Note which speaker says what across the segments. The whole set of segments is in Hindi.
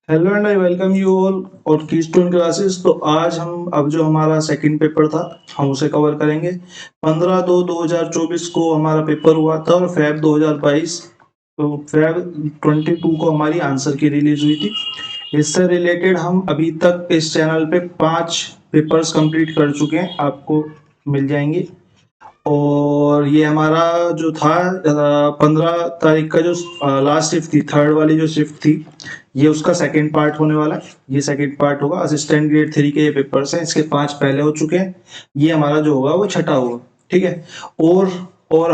Speaker 1: Hello and I welcome you all और कीस्टोन क्लासेस। तो आज हम अब जो हमारा सेकंड पेपर था हम उसे कवर करेंगे। 15/2/2024 को हमारा पेपर हुआ था और फेब 2022 तो फेब 22 को हमारी आंसर की रिलीज हुई थी। इससे रिलेटेड हम अभी तक इस चैनल पे 5 पेपर्स कंप्लीट कर चुके हैं, आपको मिल जाएंगे। और ये हमारा जो था 15 तारीख का जो लास्ट शिफ्ट थी, थर्ड वाली जो शिफ्ट थी, ये उसका सेकंड पार्ट होने वाला है। ये सेकंड पार्ट होगा। असिस्टेंट ग्रेड 3 के ये पेपर्स हैं, इसके 5 पहले हो चुके हैं। ये हमारा जो होगा वो छठा होगा, ठीक है। और और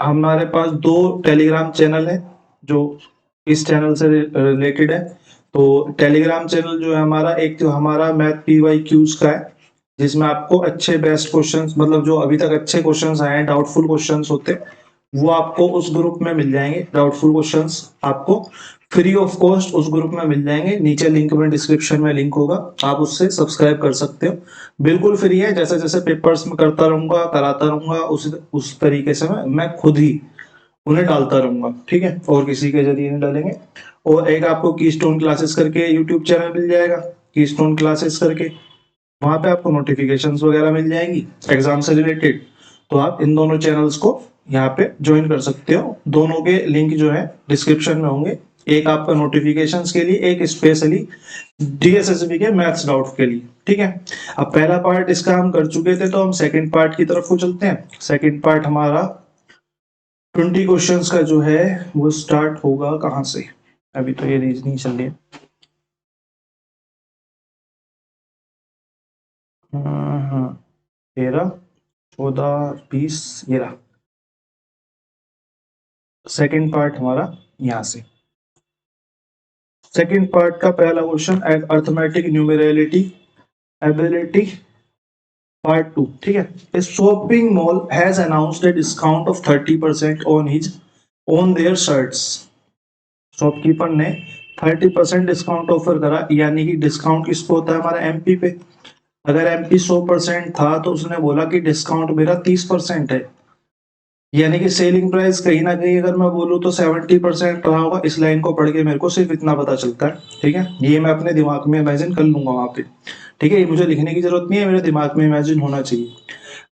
Speaker 1: हमारे पास 2 टेलीग्राम चैनल है जो इस चैनल से रिलेटेड है। तो टेलीग्राम चैनल जो है हमारा, एक तो हमारा मैथ PYQs का है, जिसमें आपको अच्छे बेस्ट क्वेश्चंस, मतलब जो अभी तक अच्छे क्वेश्चंस आए हैं, डाउटफुल क्वेश्चंस होते हैं, वो आपको उस ग्रुप में मिल जाएंगे। डाउटफुल क्वेश्चंस आपको फ्री ऑफ कॉस्ट उस ग्रुप में मिल जाएंगे। नीचे लिंक में, डिस्क्रिप्शन में लिंक होगा, आप उससे सब्सक्राइब कर सकते हो। बिल्कुल फ्री है। जैसे जैसे पेपर्स में करता रहूंगा, कराता रहूंगा, उस तरीके से मैं खुद ही उन्हें डालता रहूंगा, ठीक है, और किसी के जरिए नहीं डालेंगे। और एक आपको कीस्टोन क्लासेस करके यूट्यूब चैनल मिल जाएगा, कीस्टोन क्लासेस करके। वहां पे आपको नोटिफिकेशंस वगैरह मिल जाएंगी एग्जाम से रिलेटेड। तो आप इन दोनों चैनल्स को यहाँ पे ज्वाइन कर सकते हो। दोनों के लिंक जो है डिस्क्रिप्शन में होंगे। एक आपका नोटिफिकेशंस के लिए, एक स्पेशली DSSB के मैथ्स डाउट के लिए, ठीक है। अब पहला पार्ट इसका हम कर चुके थे, तो हम सेकंड पार्ट की तरफ को चलते हैं। सेकंड पार्ट हमारा 20 क्वेश्चंस का जो है वो स्टार्ट होगा कहाँ से। अभी तो ये रीजनिंग चल रही है। 13, 14, 20, ये रहा सेकंड पार्ट हमारा। यहाँ से सेकंड पार्ट का पहला क्वेश्चन, अर्थमेटिक न्यूमेरलिटी एबिलिटी पार्ट 2, ठीक है। A shopping mall has announced a discount of 30% on their shirts। Shopkeeper ने 30% डिस्काउंट ऑफर करा, यानी कि डिस्काउंट किस पे होता है, हमारा MP पे। अगर MP 100% था तो उसने बोला कि डिस्काउंट मेरा 30% है, यानी कि सेलिंग प्राइस कहीं ना कहीं अगर मैं बोलूँ तो 70% रहा होगा। इस लाइन को पढ़ के मेरे को सिर्फ इतना पता चलता है, ठीक है। ये मैं अपने दिमाग में इमेजिन कर लूंगा वहां पे, ठीक है। ये मुझे लिखने की जरूरत नहीं है, मेरे दिमाग में इमेजिन होना चाहिए।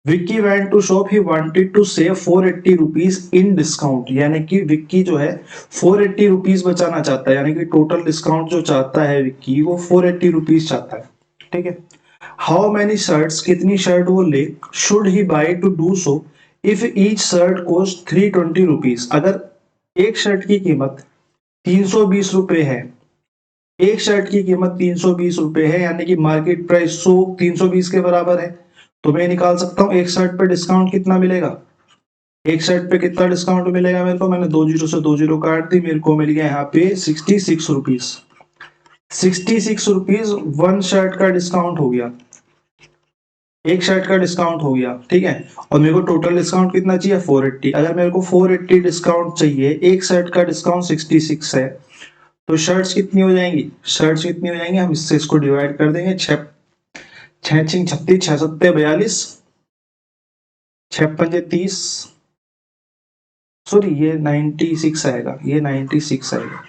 Speaker 1: Vicky went to shop, he wanted to save 480 rupees in discount, यानी कि विक्की जो है 480 रुपीज बचाना चाहता है, यानी कि टोटल डिस्काउंट जो चाहता है विक्की, वो 480 रुपीज चाहता है, ठीक है। हाउ मैनी शर्ट्स, कितनी शर्ट वो ले, should he by two do so if each shirt cost 320 rupees. अगर एक शर्ट की कीमत 320 रुपए है, एक शर्ट की कीमत 320 रुपए है, यानी कि मार्केट प्राइस 320 के बराबर है, तो मैं निकाल सकता हूँ एक शर्ट पे डिस्काउंट कितना मिलेगा। एक शर्ट पे कितना डिस्काउंट मिलेगा मेरे को, मैंने 2 जीरो से 2 जीरो काट दी, मेरे को मिल गया यहाँ पे 66 रुपीज। 66 रुपीज वन शर्ट का डिस्काउंट हो गया, एक शर्ट का डिस्काउंट हो गया, ठीक है। और मेरे को टोटल डिस्काउंट कितना चाहिए, 480। अगर मेरे को 480 डिस्काउंट चाहिए, एक शर्ट का डिस्काउंट 66 है, तो शर्ट्स कितनी हो जाएंगी, शर्ट्स कितनी हो जाएंगी, हम इससे इसको डिवाइड कर देंगे। छह छह छिंग 36, 6 सत्ते 42, 6 पंजे 30, सॉरी ये 96 आएगा, ये 96 आएगा,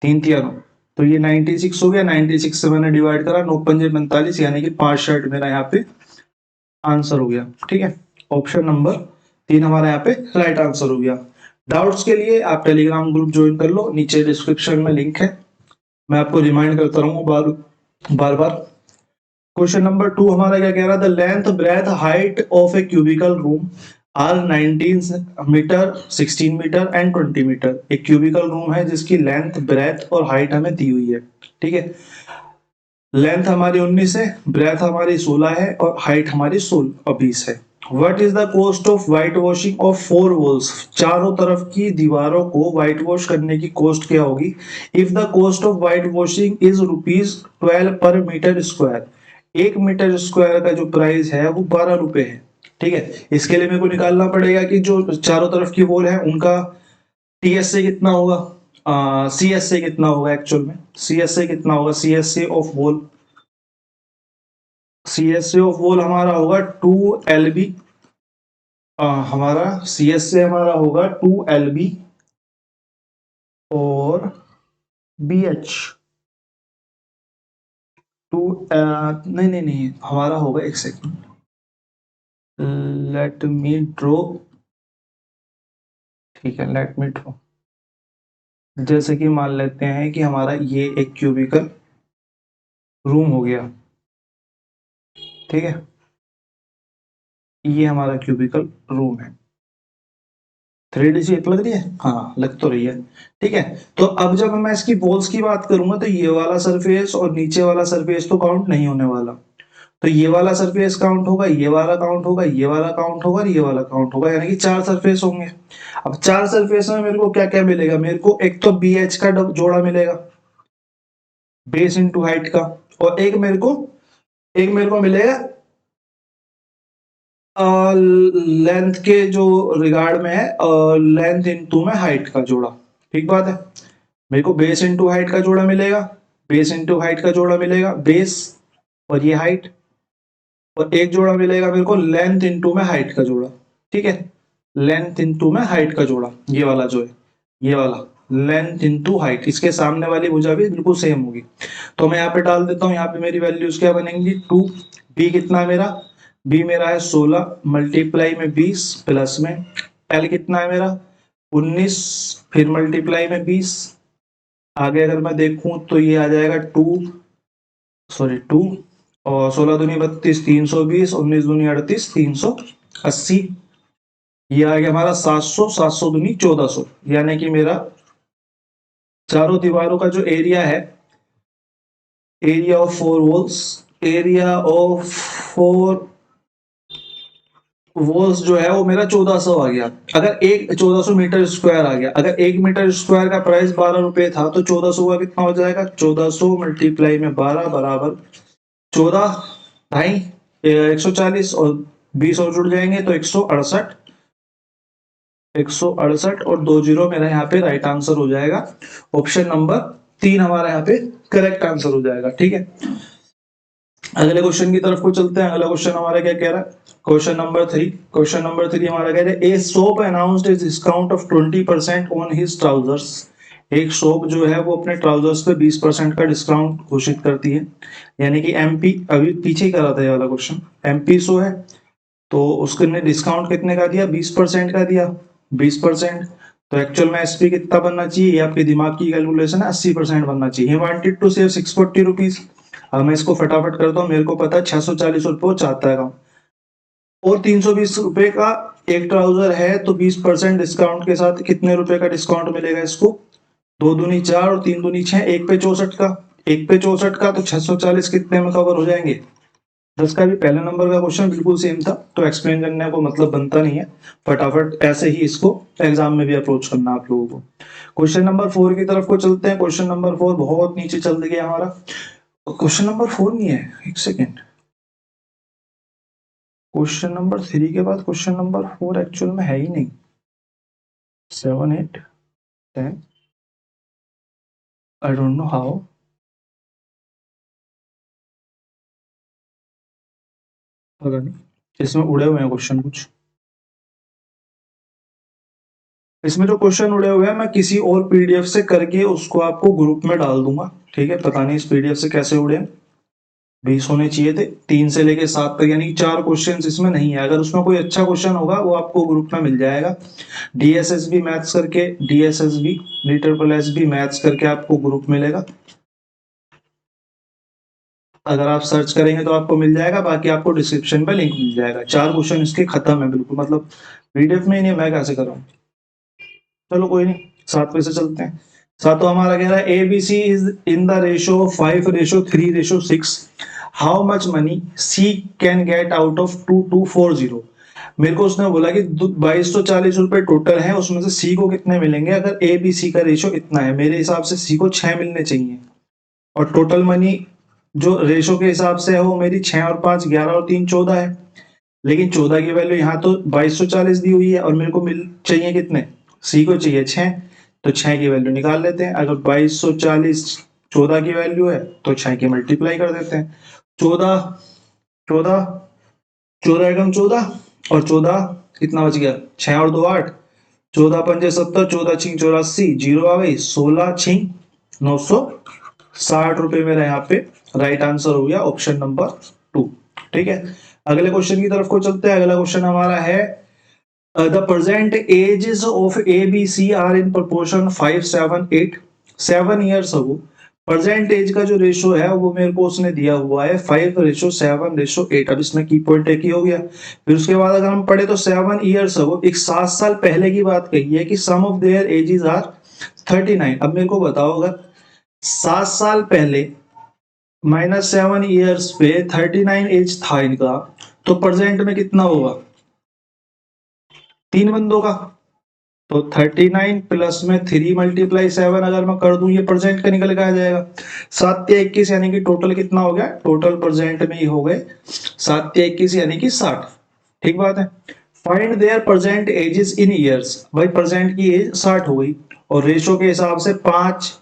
Speaker 1: 3 3 9, तो ये 96 हो गया। 96 से मैंने डिवाइड करा, 9 पंजे 45, यानी कि 5 शर्ट मेरा यहाँ पे आंसर हो गया, ठीक है। ऑप्शन नंबर 3 हमारा यहाँ पे राइट आंसर हो गया। डाउट्स के लिए आप टेलीग्राम ग्रुप ज्वाइन कर लो, नीचे डिस्क्रिप्शन में लिंक है। मैं आपको रिमाइंड करता रहूंगा बार बार। क्वेश्चन नंबर 2 हमारा क्या कह रहा था, length breath height of a cubical room are 19 metre, 16 metre and 20 metre. एक क्यूबिकल रूम है जिसकी लेंथ, ब्रेथ और हाइट हमें दी हुई है, ठीक है। लेंथ हमारी 19 है, ब्रेथ हमारी 16 है और हाइट हमारी 20 है। What is the cost of white washing of 4 walls. चारों तरफ की दीवारों को व्हाइट वॉश करने की कॉस्ट क्या होगी। If the cost of white washing is ₹12 पर मीटर स्क्वायर, 1 मीटर स्क्वायर का जो प्राइस है वो 12 रुपए है, ठीक है। इसके लिए मेरे को निकालना पड़ेगा कि जो चारों तरफ की वॉल है उनका TSA कितना होगा, CSA कितना होगा, एक्चुअल में CSA कितना होगा, CSA ऑफ वॉल हमारा होगा 2 LB। हमारा CSA हमारा होगा 2 LB और BH, टू नहीं नहीं नहीं हमारा होगा, एक सेकेंड, लेट मी ड्रॉ, ठीक है लेट मी ड्रॉ। जैसे कि मान लेते हैं कि हमारा ये एक क्यूबिकल रूम हो गया, ठीक है, ये हमारा क्यूबिकल रूम है। 3D शेप लग रही है, हाँ लग तो रही है, ठीक है। तो अब जब मैं इसकी वॉल्स की बात करूंगा तो ये वाला सरफेस और नीचे वाला सरफेस तो काउंट नहीं होने वाला, तो ये वाला सरफेस काउंट होगा, ये वाला काउंट होगा, ये वाला काउंट होगा और ये वाला काउंट होगा, यानी कि 4 सरफेस होंगे। अब 4 सरफेस में मेरे को क्या क्या मिलेगा, मेरे को एक तो BH का जोड़ा मिलेगा, बेस इंटू हाइट का, और एक मेरे को मिलेगा लेंथ के जो रिगार्ड में है, लेंथ इंटू में हाइट का जोड़ा, ठीक बात है। मेरे को बेस इंटू हाइट का जोड़ा मिलेगा, बेस इंटू हाइट का जोड़ा मिलेगा, बेस और ये हाइट, और एक जोड़ा मिलेगा मेरे को लेंथ इंटू में हाइट का जोड़ा, ठीक है, लेंथ इंटू में हाइट का जोड़ा, ये वाला जो है, ये वाला लेंथ इंटू हाइट, इसके सामने वाली भुजा भी बिल्कुल सेम होगी। तो मैं यहाँ पे डाल देता हूँ, यहाँ पे मेरी वैल्यूज क्या बनेंगी, 2, बी कितना है मेरा, बी मेरा है 16 मल्टीप्लाई में 20 प्लस में एल कितना है मेरा 19, फिर मल्टीप्लाई में 20, आगे अगर मैं देखूं तो ये आ जाएगा 2 और 16 दूनी 32 320, 19 दूनी 38 380, ये आ गया हमारा 700, 700 दूनी 1400, यानी कि मेरा चारों दीवारों का जो एरिया है, area of 4 walls, area of 4 walls जो है वो मेरा 1400 आ गया। अगर एक 1400 मीटर स्क्वायर आ गया, अगर 1 मीटर स्क्वायर का प्राइस 12 रुपए था तो 1400 का कितना हो जाएगा, 1400 मल्टीप्लाई में 12 बराबर 14 ढाई 140 और 20 और जुड़ जाएंगे तो 168, 168 और 2 जीरो मेरा यहाँ पे राइट आंसर हो जाएगा। ऑप्शन नंबर 3 हमारा यहाँ पे करेक्ट आंसर हो जाएगा, ठीक है। अगले क्वेश्चन की तरफ को चलते हैं। अगला क्वेश्चन हमारा क्या कह रहा है, क्वेश्चन नंबर 3, क्वेश्चन नंबर 3 हमारा कह रहा है ए shop announced a discount of 20% on his trousers. एक शॉप जो है वो अपने ट्राउजर्स पे 20% का डिस्काउंट घोषित करती है, यानी कि एमपी, अभी पीछे ही करा था ये वाला क्वेश्चन, एमपी शो है तो उसने डिस्काउंट कितने का दिया, 20% का दिया, 20%। तो एक्चुअल में एसपी कितना बनना चाहिए, ये आपके दिमाग की कैलकुलेशन है, 80% बनना चाहिए। Wanted to save 640 rupees. अब मैं इसको फटाफट करता हूँ, मेरे को पता है 640 रुपये चाहता है और 320 रुपए का एक ट्राउजर है, तो 20% डिस्काउंट के साथ कितने रुपए का डिस्काउंट मिलेगा इसको, 2 दूनी 4 और 3 दूनी 6, 1 पे 64 का, 1 पे 64 का, तो 640 कितने में कवर हो जाएंगे। 10 का भी पहले नंबर का क्वेश्चन बिल्कुल सेम था, तो एक्सप्लेन करने को मतलब बनता नहीं है, फटाफट ऐसे ही इसको एग्जाम में भी अप्रोच करना आप लोगों को। क्वेश्चन नंबर 4 की तरफ को चलते हैं। क्वेश्चन नंबर 4 बहुत नीचे चल गया हमारा, क्वेश्चन नंबर 4 नहीं है, एक सेकेंड, क्वेश्चन नंबर 3 के बाद क्वेश्चन नंबर 4 एक्चुअल में है ही नहीं। 7 8 10 आई डोंट नो हाउ, पता नहीं, इसमें उड़े हुए हैं क्वेश्चन कुछ, इसमें जो क्वेश्चन उड़े हुए हैं मैं किसी और पीडीएफ से करके उसको आपको ग्रुप में डाल दूंगा, ठीक है। पता नहीं इस पीडीएफ से कैसे उड़े, 20 होने चाहिए थे, 3 से लेके 7 तक, यानी 4 क्वेश्चन इसमें नहीं है। अगर उसमें कोई अच्छा क्वेश्चन होगा वो आपको ग्रुप में मिल जाएगा, डीएसएसबी मैथ्स करके, डीएसएसबी DSSB मैथ्स करके आपको ग्रुप मिलेगा, अगर आप सर्च करेंगे तो आपको मिल जाएगा, बाकी आपको डिस्क्रिप्शन पे लिंक मिल जाएगा। 4 क्वेश्चन इसके खत्म है बिल्कुल, मतलब पीडीएफ में ही नहीं, मैं कैसे कर रहा हूँ, चलो कोई नहीं, 7 पे से चलते हैं। 7 तो हमारा कह रहा है ABC is in the ratio 5:3:6, how much money C can get out of 2240। मेरे को उसने बोला कि 2240 रुपए टोटल है, उसमें से C को कितने मिलेंगे, अगर ABC का रेशो इतना है, मेरे हिसाब से C को 6 मिलने चाहिए, और टोटल मनी जो रेशो के हिसाब से है वो मेरी 6 और 5 11 और 3 14 है, लेकिन 14 की वैल्यू यहाँ तो 2240 दी हुई है और मेरे को मिल चाहिए कितने, C को चाहिए 6, तो 6 की वैल्यू निकाल लेते हैं। अगर 2240 14 की वैल्यू है तो 6 की मल्टीप्लाई कर देते हैं, 14 14 14 एकम 14 और 14 कितना बच गया, 6 और 2 8, 14 पंजे 70, 14 छिंग 84, जीरो आ गई, 16 छिंग 900 60 रुपए मेरा यहाँ पे राइट आंसर हो गया ऑप्शन नंबर 2। ठीक है, अगले क्वेश्चन की तरफ को चलते हैं। अगला क्वेश्चन हमारा है the present ages of A B C are in proportion 5, 7, 8। 7 years ago present age का जो रेशो है वो मेरे को उसने दिया हुआ है 5:7:8। अब इसमें की पॉइंट एक ही हो गया। फिर उसके बाद अगर हम पढ़े तो 7 ईयर्स अगो, एक 7 साल पहले की बात कही है कि सम ऑफ देयर एजेस आर 39। अब मेरे को बताओ, अगर 7 साल पहले -7 ईयर्स पे 39 एज था इनका, तो प्रेजेंट में कितना होगा? 3 बंदों का। तो 39 प्लस में 3 × 7 अगर मैं कर दूं, ये प्रेजेंट का निकल के आ जाएगा। 7 या 21 यानी कि टोटल कितना हो गया? टोटल प्रेजेंट में ही हो गए 7 या 21 यानी कि 60। ठीक बात है। Find there present ages in years. भाई प्रेजेंट की एज 60 हो गई और रेशो के हिसाब से 5,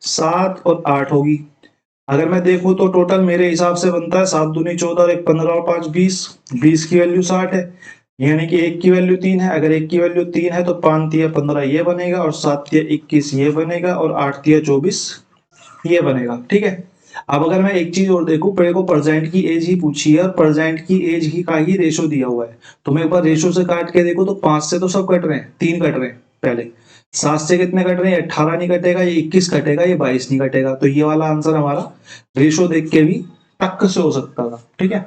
Speaker 1: 7 और 8 होगी। अगर मैं देखूं तो टोटल मेरे हिसाब से बनता है 7 दूनी 14 और 1 15 और 5 20। 20 की वैल्यू 60 है, यानी कि 1 की वैल्यू 3 है। अगर 1 की वैल्यू 3 है तो 5 तिया 15 ये बनेगा और 7 तिया 21 ये बनेगा और 8 तिया 24 ये बनेगा। ठीक है, अब अगर मैं एक चीज और देखूं, मेरे को प्रेजेंट की एज ही पूछी है और प्रेजेंट की एज ही का ही रेशो दिया हुआ है, तो मैं एक बार रेशो से काट के देखो तो 5 से तो सब कट रहे हैं, 3 कट रहे हैं पहले। 7 से कितने कट रहे हैं? 18 नहीं कटेगा, ये 21 कटेगा, ये 22 नहीं कटेगा। तो ये वाला आंसर हमारा रेशो देख के भी टक्क से हो सकता था। ठीक है,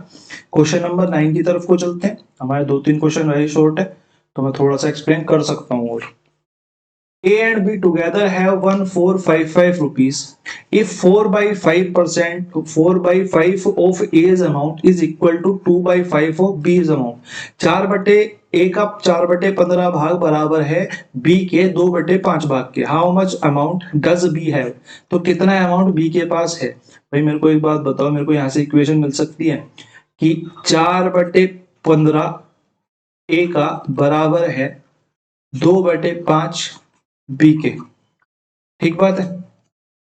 Speaker 1: क्वेश्चन नंबर 9 की तरफ को चलते हैं। हमारे 2-3 क्वेश्चन वेरी शॉर्ट है तो मैं थोड़ा सा एक्सप्लेन कर सकता हूँ। और A and B together have 1,455 rupees. If 4/5% 4/5 of A's amount is equal to 2/5 of B's amount. 4/A का 4/15 भाग बराबर है B के 2/5 भाग के। How much amount does B have? तो कितना अमाउंट B के पास है? भाई मेरे को एक बात बताओ, मेरे को यहाँ से इक्वेशन मिल सकती है कि 4/15 A का बराबर है 2/5 बी के। ठीक बात है,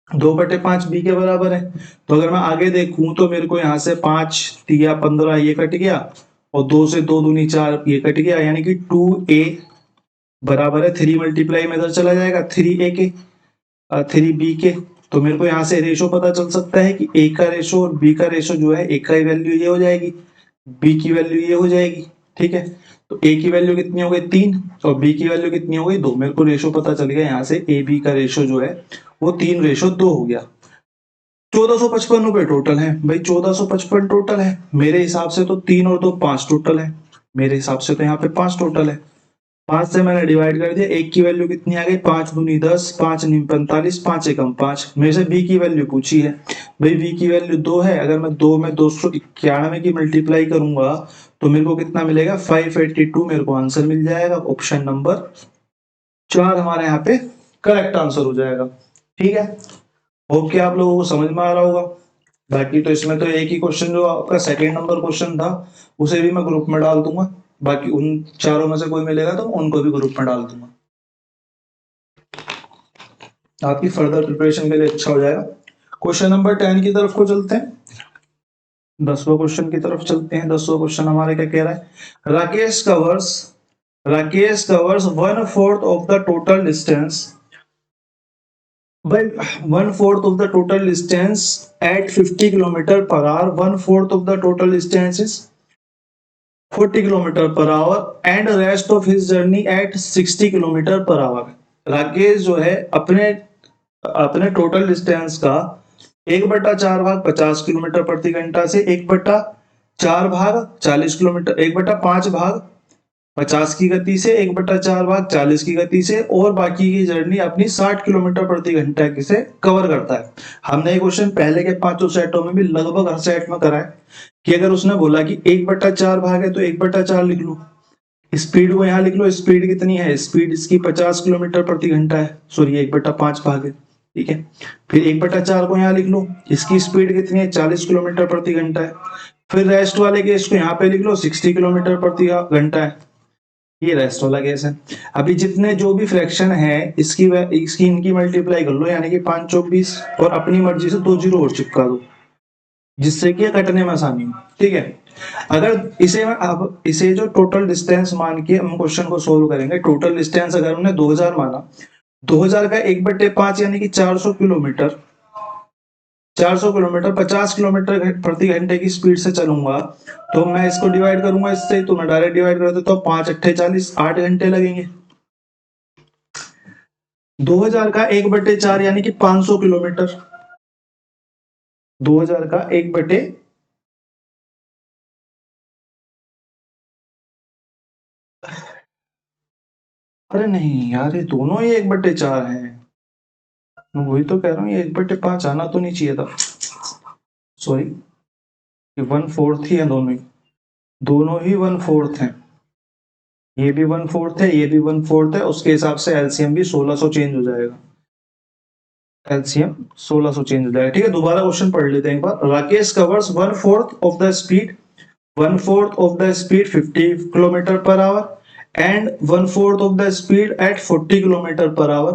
Speaker 1: 2/5 बी के बराबर है। तो अगर मैं आगे देखूं तो मेरे को यहाँ से 5 तिया 15 ये कट गया और 2 से 2 दूनी 4 ये कट गया, यानी कि 2A बराबर है 3 मल्टीप्लाई में इधर चला जाएगा 3A के 3B के। तो मेरे को यहाँ से रेशो पता चल सकता है कि A का रेशो और B का रेशो जो है, A का वैल्यू ये हो जाएगी, B की वैल्यू ये हो जाएगी। ठीक है, तो A की वैल्यू कितनी हो गई 3 और B की वैल्यू कितनी हो गई 2। मेरे को रेशो पता चल गया यहाँ से ए बी का रेशो जो है वो 3:2 हो गया। 1455 रुपए टोटल है। भाई 1455 टोटल है, मेरे हिसाब से तो 3 और 2 5 टोटल है। मेरे हिसाब से तो यहाँ पे 5 टोटल है। 5 से मैंने डिवाइड कर दिया, एक की वैल्यू कितनी आ गई 5 दूनी 10, 5 नी 45, 5 एकम 5। मेरे से बी की वैल्यू पूछी है, भाई बी की वैल्यू 2 है। अगर मैं 2 में 291 की मल्टीप्लाई करूंगा तो मेरे को कितना मिलेगा 582 मेरे को आंसर मिल जाएगा। ऑप्शन नंबर 4 हमारे यहाँ पे करेक्ट आंसर हो जाएगा। ठीक है, होप कि आप लोगों को समझ में आ रहा होगा। बाकी तो इसमें तो एक ही क्वेश्चन जो आपका सेकंड नंबर क्वेश्चन था उसे भी मैं ग्रुप में डाल दूंगा, बाकी उन चारों में से कोई मिलेगा तो उनको भी ग्रुप में डाल दूंगा, आपकी फर्दर प्रिपरेशन के लिए अच्छा हो जाएगा। क्वेश्चन नंबर 10 की तरफ को चलते हैं, 10वां क्वेश्चन की तरफ चलते हैं। 10वां क्वेश्चन हमारे क्या कह रहा है? Rakesh covers 1/4 of the total distance by 1/4 of the total distance at 50 km/h. 1/4 of the total distance is 40 km/h and rest of his journey at 60 km/h. Rakesh जो है अपने टोटल डिस्टेंस का 1/4 भाग 50 किलोमीटर प्रति घंटा से 1/4 भाग 40 किलोमीटर 1/5 भाग 50 की गति से 1/4 भाग 40 की गति से और बाकी की जर्नी अपनी 60 किलोमीटर प्रति घंटा से कवर करता है। हमने ये क्वेश्चन पहले के 5 सेटों में भी लगभग हर सेट में करा है कि अगर उसने बोला कि 1/4 भाग है तो 1/4 लिख लो, स्पीड को यहाँ लिख लो, स्पीड कितनी है, स्पीड इसकी 50 किलोमीटर प्रति घंटा है, सॉरी 1/5 भाग है। ठीक है, फिर 1/4 को यहाँ लिख लो, इसकी स्पीड कितनी है 40 किलोमीटर प्रति घंटा है। फिर रेस्ट वाले केस को यहाँ पे लिख लो 60 किलोमीटर प्रति घंटा है, ये रेस्ट वाला केस है। अभी जितने जो भी फ्रैक्शन है इसकी इनकी मल्टीप्लाई कर लो, यानी कि 5 24 और अपनी मर्जी से 2 जीरो और चिपका दो जिससे कि कटने में आसानी हो। ठीक है, अगर इसे जो टोटल डिस्टेंस मान के हम क्वेश्चन को सोल्व करेंगे, टोटल डिस्टेंस अगर हमने 2000 माना, 2000 का 1/5 यानी कि 400 किलोमीटर 400 किलोमीटर 50 किलोमीटर प्रति घंटे की स्पीड से चलूंगा तो मैं इसको डिवाइड करूंगा इससे, तो मैं डायरेक्ट डिवाइड कर देता हूँ। 5 अट्ठे 40, 8 घंटे लगेंगे। 2000 का 1/4 यानी कि 500 किलोमीटर। 2000 का 1 बटे, अरे नहीं यार, ये दोनों ही 1/4 हैं। मैं वही तो कह रहा हूँ, ये 1/5 आना तो नहीं चाहिए था। सॉरी, ये 1/4 ही है दोनों ही। दोनों ही 1/4 हैं। ये भी 1/4 है, ये भी 1/4 है। उसके हिसाब से एलसीएम भी 1600 चेंज हो जाएगा। एलसीएम 1600 चेंज हो जाएगा। ठीक है, दोबारा क्वेश्चन पढ़ लेते हैं एक बार। Rakesh covers 1/4 of the speed, 1/4 of the speed 50 kilometer per hour and 1/4 of the speed at 40 kilometer per hour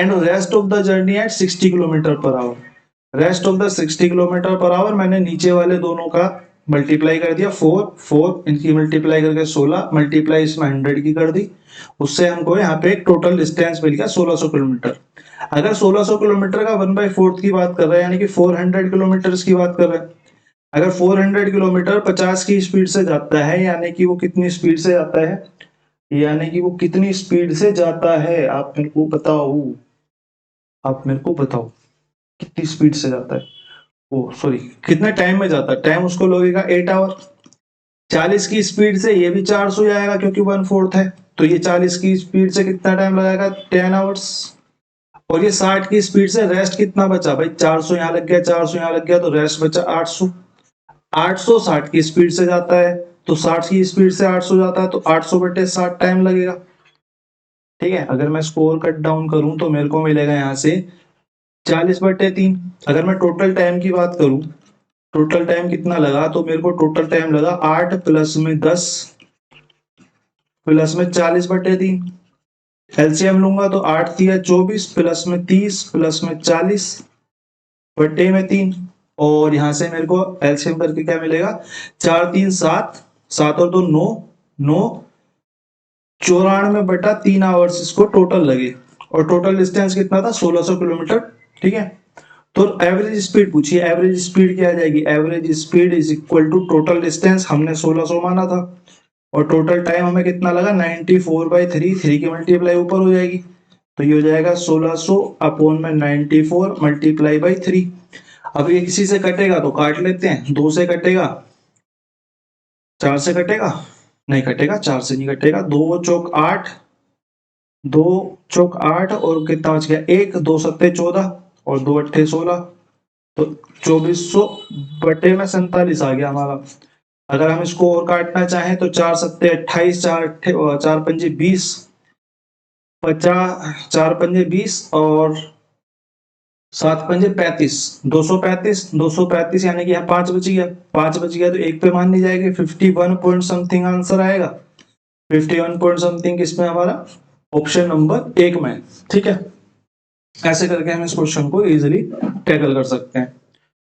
Speaker 1: and rest of the journey at 60 kilometer per hour. Rest of the 60 kilometre per hour मैंने नीचे वाले दोनों का मल्टीप्लाई कर दिया, 4 इनकी मल्टीप्लाई करके 16, मल्टीप्लाई इसमें 100 की कर दी। उससे हमको यहाँ पे एक टोटल डिस्टेंस मिल गया 1600 किलोमीटर। अगर 1600 किलोमीटर का 1/4 की बात कर रहे हैं, यानी कि 400 किलोमीटर की बात कर रहे हैं। अगर 400 किलोमीटर 50 की स्पीड से जाता है, यानी कि वो कितनी स्पीड से जाता है, यानी कि वो कितनी स्पीड से जाता है, आप मेरे को बताओ। आप मेरे को बताओ कितनी स्पीड से जाता है। ओ सॉरी, कितने टाइम में जाता है। टाइम उसको लगेगा 8 आवर। 40 की स्पीड से ये भी 400 आएगा क्योंकि 1/4 है, तो ये 40 की स्पीड से कितना टाइम लगाएगा, 10 आवर्स। और ये 60 की स्पीड से रेस्ट कितना बचा भाई, 400 यहाँ लग गया, 400 यहाँ लग गया, तो रेस्ट बचा 800। 800 60 की स्पीड से जाता है, तो 60 की स्पीड से 800 जाता है, तो 800/60 टाइम लगेगा। ठीक है, अगर मैं स्कोर कट डाउन करूं तो मेरे को मिलेगा यहाँ से 40/3। अगर मैं टोटल टाइम की बात करूं, टोटल टाइम कितना लगा, तो मेरे को टोटल टाइम लगा 8 प्लस में 10 प्लस में 40/3। एलसीएम लूंगा तो 8 3 24 प्लस में 30 प्लस में 40 बटे में 3। और यहां से मेरे को एलसीएम करके क्या मिलेगा, 4 3 7, 7 और 2 9, 9 94/3 आवर्स इसको टोटल लगे। और टोटल डिस्टेंस कितना था, 1600 किलोमीटर। ठीक है, तो एवरेज स्पीड पूछिए, एवरेज स्पीड क्या आ जाएगी, average speed is equal to total distance, हमने 1600 माना था, और टोटल टाइम हमें कितना लगा 94/3, 3 की मल्टीप्लाई ऊपर हो जाएगी, तो ये हो जाएगा 1600 अपॉन में 94 मल्टीप्लाई बाई 3। अब ये किसी से कटेगा तो काट लेते हैं, 2 से कटेगा, 4 से कटेगा, नहीं कटेगा, 4 से नहीं कटेगा, 2 चौक 8, 2 चौक 8 और कितना बच गया 1, 2 सत्ते 14 और 2 अट्ठे 16, तो 2400/47 आ गया हमारा। अगर हम इसको और काटना चाहें तो 4 सत्ते 28, 4 पंजे 20, 50, 4 पंजे 20 और 7 पंजे 35, 235, 235 यानी कि यहाँ 5 बच गया, 5 बच गया तो एक पे मान ली जाएगी, 51 पॉइंट समथिंग आंसर आएगा। 51 पॉइंट समथिंग किसमें, हमारा ऑप्शन नंबर 1 में। ठीक है, ऐसे करके हम इस क्वेश्चन को इजीली टैकल कर सकते हैं।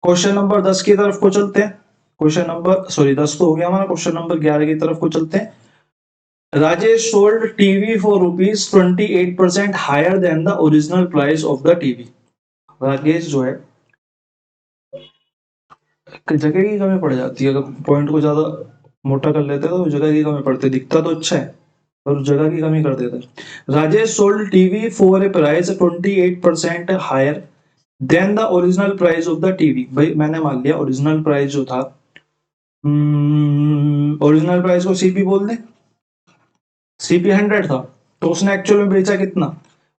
Speaker 1: क्वेश्चन नंबर 10 की तरफ को चलते हैं। क्वेश्चन नंबर 10 तो हो गया हमारा, क्वेश्चन नंबर 11 की तरफ को चलते हैं। Rajesh sold TV for ₹28% higher than the original price of the TV. Rakesh जो है, जगह की कमी पड़ जाती है, अगर पॉइंट को ज्यादा मोटा कर लेते हैं तो जगह की कमी पड़ती है। दिखता तो अच्छा है और जगह की कमी कर देता है। Rajesh sold TV for a price 28% higher than the original price of the TV. भाई मैंने मान लिया ओरिजिनल प्राइस जो था, ओरिजिनल प्राइस को सीपी बोल दे, सीपी 100 था, तो उसने एक्चुअल में बेचा कितना,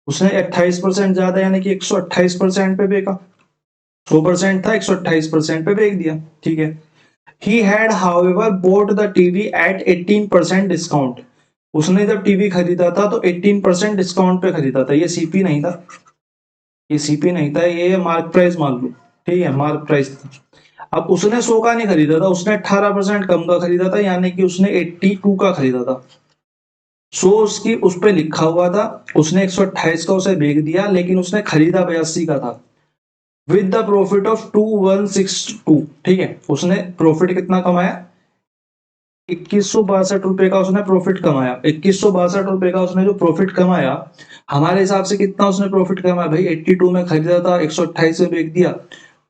Speaker 1: उसने 28% ज्यादा यानी कि 128% पे बेचा। 100% था, 128% पे बेच दिया। ठीक है, he had however bought the TV at 18% discount. उसने जब टीवी खरीदा था तो 18% डिस्काउंट पे खरीदा था। ये सीपी नहीं था, ये सीपी नहीं था, ये मार्क प्राइस मान लो। ठीक है, मार्क प्राइस था। अब उसने 100 का नहीं खरीदा था, उसने 18% कम का खरीदा था, यानी कि उसने 82 का खरीदा था। सो उसकी उस पर लिखा हुआ था, उसने 128 का उसे बेच दिया, लेकिन उसने खरीदा 82 का था विद द प्रॉफिट ऑफ 2162। ठीक है, उसने प्रॉफिट कितना कमाया, 2162 रुपए का उसने प्रॉफिट कमाया। 2162 रुपए का उसने जो प्रॉफिट कमाया, हमारे हिसाब से कितना उसने प्रॉफिट कमाया भाई, 82 में खरीदा था, 128 में बेच दिया,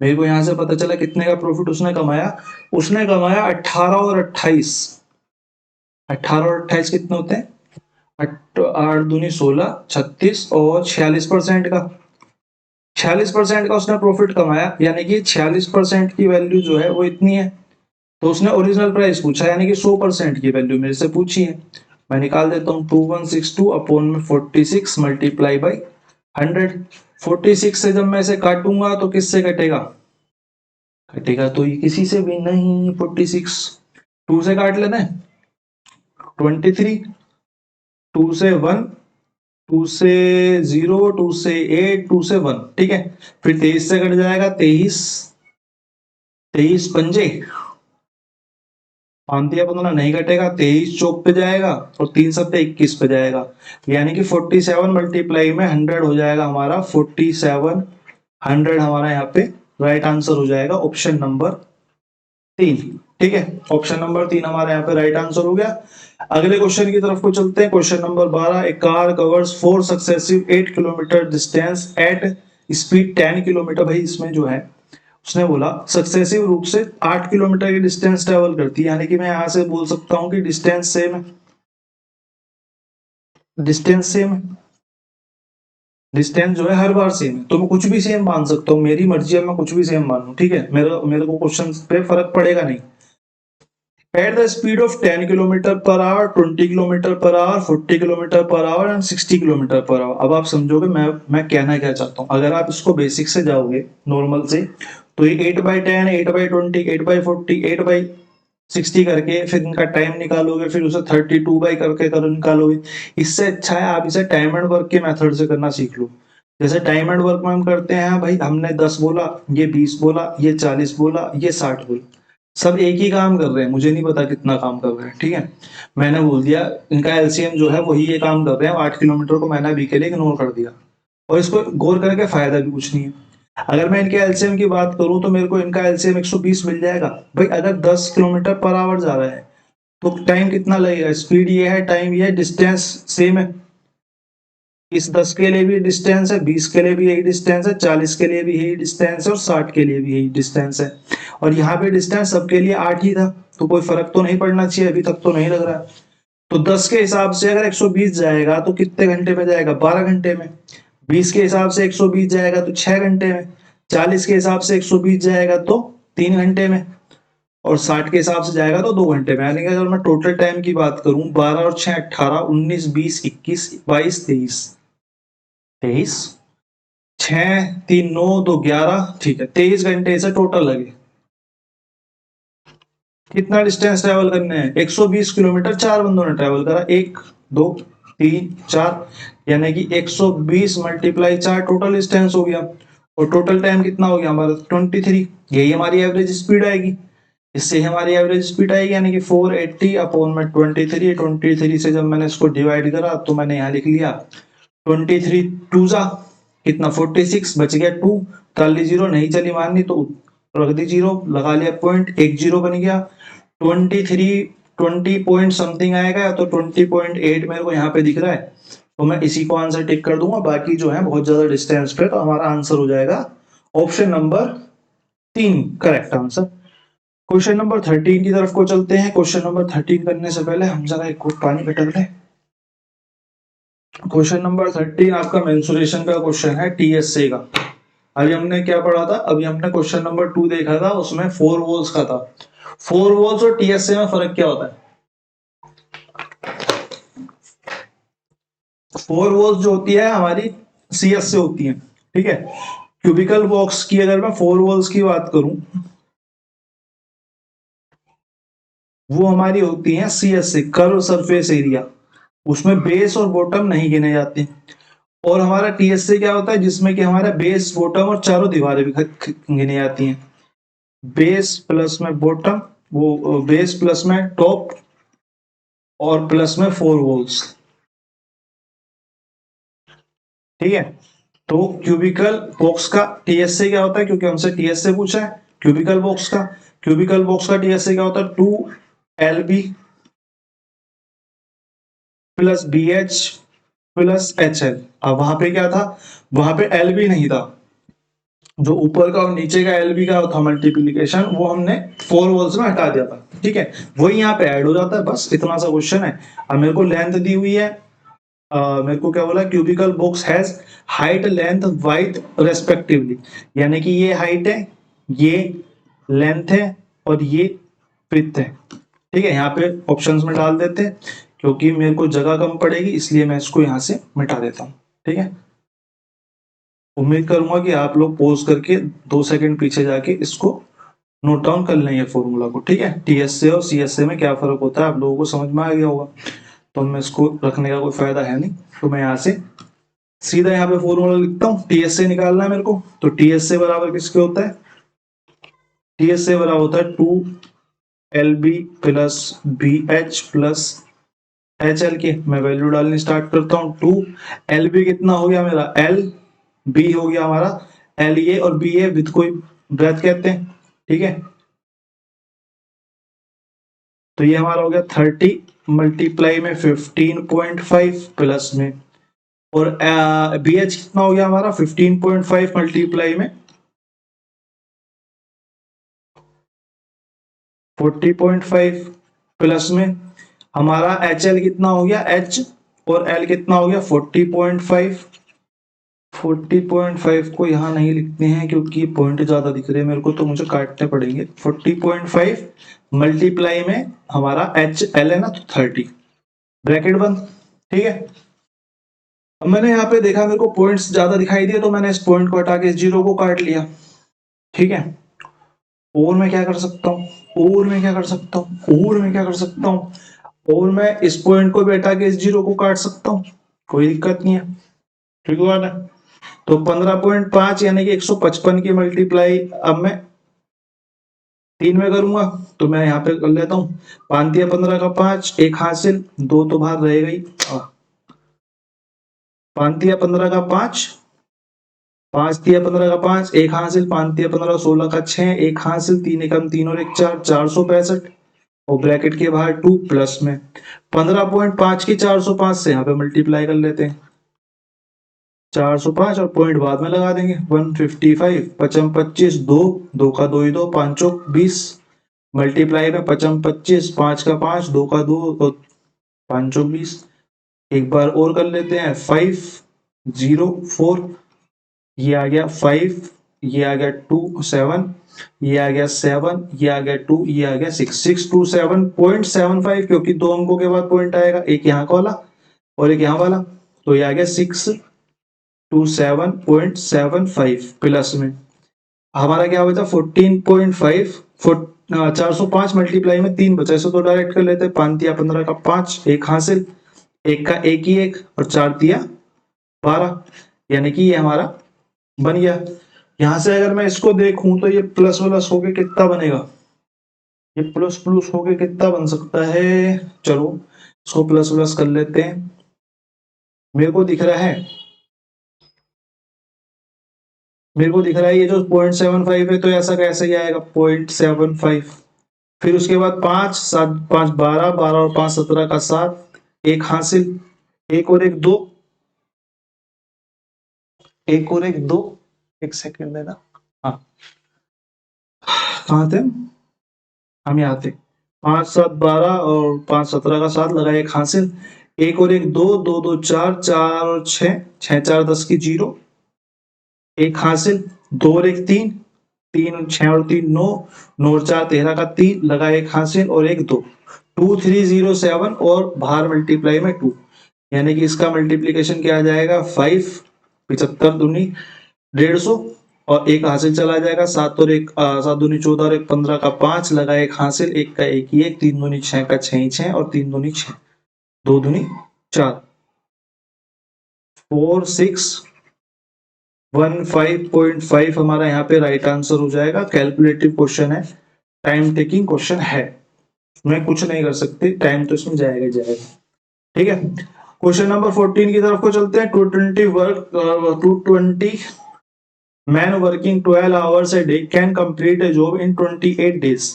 Speaker 1: मेरे को यहाँ से पता चला कितने का प्रॉफिट उसने कमाया 18 और 28। 18 और 28 कितने होते हैं? 8 दूनी 16, 36 और 46% का। 46% का उसने प्रॉफिट कमाया, यानी कि 46% की वैल्यू जो है वो इतनी है। तो उसने ओरिजिनल प्राइस पूछा, यानी कि 100% की वैल्यू मेरे से पूछी है। मैं निकाल देता हूँ 2162 अपॉन में 46 मल्टीप्लाई बाई 100। 46 से जब मैं इसे काटूंगा तो किससे कटेगा? कटेगा तो ये किसी से भी नहीं। 46 2 से काट लेते हैं, 23, 2 से 1, 2 से 0, 2 से 8, 2 से 1, ठीक है। फिर 23 से कट जाएगा 23, 23 पंजे, 5 नहीं कटेगा, 23 चौक पे जाएगा और 3 सत्ते 21 पे जाएगा, यानी कि 47 मल्टीप्लाई में 100 हो जाएगा हमारा 47। 100 हमारा यहाँ पे राइट आंसर हो जाएगा ऑप्शन नंबर 3, ठीक है। ऑप्शन नंबर 3 हमारे यहाँ पे राइट आंसर हो गया। अगले क्वेश्चन की तरफ को चलते हैं। Question number 12, a car covers 4 successive 8 kilometre distance at speed 10 kilometre. भाई इसमें जो है उसने बोला सक्सेसिव रूप से 8 किलोमीटर की डिस्टेंस ट्रेवल करती है, यानी कि मैं यहां से बोल सकता हूं कि डिस्टेंस सेम है। डिस्टेंस सेम है, डिस्टेंस जो है हर बार सेम है, तो मैं कुछ भी सेम मान सकता हूँ, मेरी मर्जी है, मैं कुछ भी सेम मानूं, ठीक है। मेरे को क्वेश्चन पे फर्क पड़ेगा नहीं। At the speed of 10 kilometre per hour, 20 kilometre per hour, 40 kilometre per hour and 60 kilometre per hour. अब आप समझोगे मैं कहना क्या चाहता हूँ। अगर आप इसको बेसिक से जाओगे नॉर्मल से, तो ये 8/10, 8/20, 8/40, 8/60 करके फिर इनका टाइम निकालोगे, फिर उसे 32 बाई करके निकालोगे। इससे अच्छा है आप इसे टाइम एंड वर्क के मेथड से करना सीख लो। जैसे टाइम एंड वर्क में हम करते हैं, भाई हमने 10 बोला, ये 20 बोला, ये 40 बोला, ये 60 बोला, सब एक ही काम कर रहे हैं, मुझे नहीं पता कितना काम कर रहे हैं, ठीक है। मैंने बोल दिया इनका एलसीएम जो है वही ये काम कर रहे हैं, 8 किलोमीटर को मैंने अभी के लिए इग्नोर कर दिया, और इसको गौर करके फायदा भी कुछ नहीं है। अगर मैं इनके एलसीएम की बात करूं तो मेरे को इनका एलसीएम 120 मिल जाएगा। भाई अगर 10 किलोमीटर पर आवर जा रहा है तो टाइम कितना लगेगा? स्पीड ये है, टाइम ये है, डिस्टेंस सेम है। इस 10 के लिए भी डिस्टेंस है, 20 के लिए भी यही डिस्टेंस है, 40 के लिए भी यही डिस्टेंस है और 60 के लिए भी यही डिस्टेंस है। और यहाँ पे डिस्टेंस सबके लिए 8 ही था, तो कोई फर्क तो नहीं पड़ना चाहिए, अभी तक तो नहीं लग रहा है। तो 10 के हिसाब से अगर 120 जाएगा तो कितने घंटे में जाएगा? 12 घंटे में। 20 के हिसाब से 120 जाएगा तो 6 घंटे में। 40 के हिसाब से 120 जाएगा तो 3 घंटे में। और 60 के हिसाब से जाएगा तो 2 घंटे में। यानी कि अगर मैं टोटल टाइम की बात करूं, 12 और 6 18, 19 20 21 22 23, 23, 6 3 9 2 11, ठीक है, 23 घंटे से टोटल लगे। कितना डिस्टेंस ट्रेवल करने हैं? 120 किलोमीटर 4 बंदों ने ट्रेवल करा, 1 2 3 4, यानी कि 120 मल्टीप्लाई 4 टोटल डिस्टेंस हो गया। और टोटल टाइम कितना हो गया हमारा? 23। यही हमारी एवरेज स्पीड आएगी, इससे हमारी एवरेज स्पीड आएगी, यानी कि 480 अपॉन में 23। 23 से जब मैंने इसको डिवाइड करा तो मैंने यहाँ लिख लिया 23 टू जा कितना 46, बच गया 2, काली जीरो नहीं चली माननी तो रख दी जीरो, लगा लिया पॉइंट, एक जीरो बन गया। 23 20 पॉइंट समथिंग आएगा, तो 20.8 मेरे को यहाँ पे दिख रहा है, तो मैं इसी को आंसर टिक कर दूंगा। बाकी जो है बहुत ज्यादा डिस्टेंस पे, तो हमारा आंसर हो जाएगा option number 3 correct answer. Question number 13 की तरफ को चलते हैं। क्वेश्चन नंबर 13 करने से पहले हम जरा एक घूंट पानी पटक लें। क्वेश्चन नंबर 13 आपका मेंसुरेशन का क्वेश्चन है, टीएसए का। अभी हमने क्या पढ़ा था? अभी हमने क्वेश्चन नंबर 2 देखा था, उसमें 4 वोल्स का था। 4 वोल्स और टीएसए में फर्क क्या होता है? 4 वोल्स जो होती है हमारी सीएस से होती है, ठीक है। क्यूबिकल बॉक्स की अगर मैं 4 वोल्स की बात करूं, वो हमारी होती है सीएस से, कर्व सरफेस एरिया, उसमें बेस और बॉटम नहीं गिने जाते। और हमारा टीएस से क्या होता है, जिसमें कि हमारा बेस बॉटम और चारों दीवारें भी गिनी जाती हैं। बेस प्लस में बॉटम, वो बेस प्लस में टॉप और प्लस में 4 वोल्स, ठीक है। तो क्यूबिकल बॉक्स का टीएस से क्या होता है, क्योंकि हमसे टीएस से पूछा है क्यूबिकल बॉक्स का। क्यूबिकल बॉक्स का टीएस से क्या होता है? 2LB plus BH plus HL। अब वहां पे क्या था? वहां पे LB नहीं था, जो ऊपर का और नीचे का एलबी का था मल्टीप्लीकेशन, वो हमने 4 वॉल्स में हटा दिया था, ठीक है, वही यहाँ पे ऐड हो जाता है, बस इतना सा क्वेश्चन है। अब मेरे को लेंथ दी हुई है, मेरे को क्या बोला, cubical box has height length wide respectively, यानी कि ये हाइट है, ये लेंथ है और ये विड्थ है, ठीक है। यहाँ पे ऑप्शंस में डाल देते हैं, क्योंकि मेरे को जगह कम पड़ेगी इसलिए मैं इसको यहाँ से मिटा देता हूँ, ठीक है। उम्मीद करूंगा कि आप लोग पॉज करके 2 सेकंड पीछे जाके इसको नोट डाउन कर लेंगे फॉर्मूला को, ठीक है। टीएसए और सीएसए में क्या फर्क होता है आप लोगों को समझ में आ गया होगा, तो मैं इसको रखने का कोई फायदा है नहीं, तो मैं यहाँ से सीधा यहाँ पे फॉर्मूला लिखता हूँ। टीएसए निकालना है मेरे को, तो टीएसए बराबर किसके होता है, टीएसए बराबर होता है 2 LB plus BH plus HL के। मैं वैल्यू डालनी स्टार्ट करता हूँ। 2 LB कितना हो गया मेरा, LB हो गया हमारा, LA और BA विद कोई ब्रेथ कहते हैं, ठीक है। तो ये हमारा हो गया 30 मल्टीप्लाई में 15.5 प्लस में, और BH कितना हो गया हमारा 15.5 मल्टीप्लाई में 40.5 प्लस में हमारा HL कितना हो गया, H और L कितना हो गया 40.5। 40.5 को यहाँ नहीं लिखते हैं क्योंकि पॉइंट ज्यादा दिख रहे हैं मेरे को, तो मुझे काटने पड़ेंगे। 40.5 मल्टीप्लाई में हमारा HL है ना, तो 30, ब्रैकेट बंद, ठीक है। अब मैंने यहाँ पे देखा मेरे को पॉइंट्स ज्यादा दिखाई दिए, तो मैंने इस पॉइंट को हटा के इस जीरो को काट लिया, ठीक है। और मैं क्या कर सकता हूँ, और मैं क्या कर सकता हूँ, और मैं क्या कर सकता हूँ, और मैं इस पॉइंट को भी हटा के इस जीरो को काट सकता हूँ, कोई दिक्कत नहीं है, ठीक है। तो 15.5 यानी कि 155 की मल्टीप्लाई अब मैं 3 में करूंगा, तो मैं यहाँ पे कर लेता हूँ। 5 दिया 15 का 5, एक हासिल, 2 तो बाहर रह गई। 5 दिया 15 का 5, 5 दिया 15 का 5, एक हासिल, 5 दिया 15 16 का 6, एक हासिल, 3 एकम 3 और 1 4, 465, और ब्रैकेट के बाहर 2 प्लस में 15.5 की 405 से यहाँ पे मल्टीप्लाई कर लेते हैं, 405 और पॉइंट बाद में लगा देंगे। 155 पचम 25, 2 2 का 2 ही 2, 5 20 मल्टीप्लाई में 55 25, 5 का 5, 2 का 2 और 5 20। एक बार और कर लेते हैं, 5 0 4, ये आ गया 5, ये आ गया 2 7, ये आ गया 7, ये आ गया 2, ये आ गया 6, 627.75, क्योंकि 2 अंकों के बाद पॉइंट आएगा, एक यहाँ का वाला और एक यहाँ वाला, तो ये आ गया 627.75 प्लस में हमारा क्या बचा 14.5। 405 मल्टीप्लाई में 3 बचा, इसको तो डायरेक्ट कर लेते हैं। 5 दिया 15 का 5, एक हासिल, एक का एक ही एक, और 4 दिया 12, यानी कि ये हमारा बन गया। यहां से अगर मैं इसको देखूं तो ये प्लस प्लस होके कितना बनेगा, ये प्लस प्लस होके कितना बन सकता है, चलो इसको प्लस प्लस कर लेते हैं। मेरे को दिख रहा है, मेरे को दिख रहा है ये जो 0.75 है, तो ऐसा कैसे ही आएगा 0.75। फिर उसके बाद 5 7 5 12, 12 और 5 17 का 7, एक हासिल, एक और एक 2, एक और एक 2, एक सेकेंड देना, हाँ कहाँ थे हम, यहाँ थे। 5 7 12 और 5 17 का 7 लगा, एक हासिल, एक और एक 2 2 2 4, 4 और 6, 6 4 10 की 0, एक हासिल, 2 और एक 3, 3 6 और 3 9, 9 और 4 13 का 3 लगा, एक हासिल और एक 2, 2307, और बाहर मल्टीप्लाई में 2, यानी कि इसका मल्टीप्लीकेशन क्या आ जाएगा 5, 75 दूनी 150, और एक हासिल चला जाएगा, 7 और एक 7 दूनी 14 और एक 15 का 5 लगा, एक हासिल, एक का एक ही एक, 3 दूनी 6 का 6 ही 6, और 3 दूनी 6, 2 दूनी 4, 4 6 15.5 हमारा यहाँ पे राइट आंसर हो जाएगा। कैलकुलेटिव क्वेश्चन है, टाइम टेकिंग क्वेश्चन है, मैं कुछ नहीं कर सकते, टाइम तो इसमें जाएगा जाएगा, ठीक है। क्वेश्चन नंबर 14 की तरफ को चलते हैं। 220 man working 12 hours a day can complete A job in 28 days.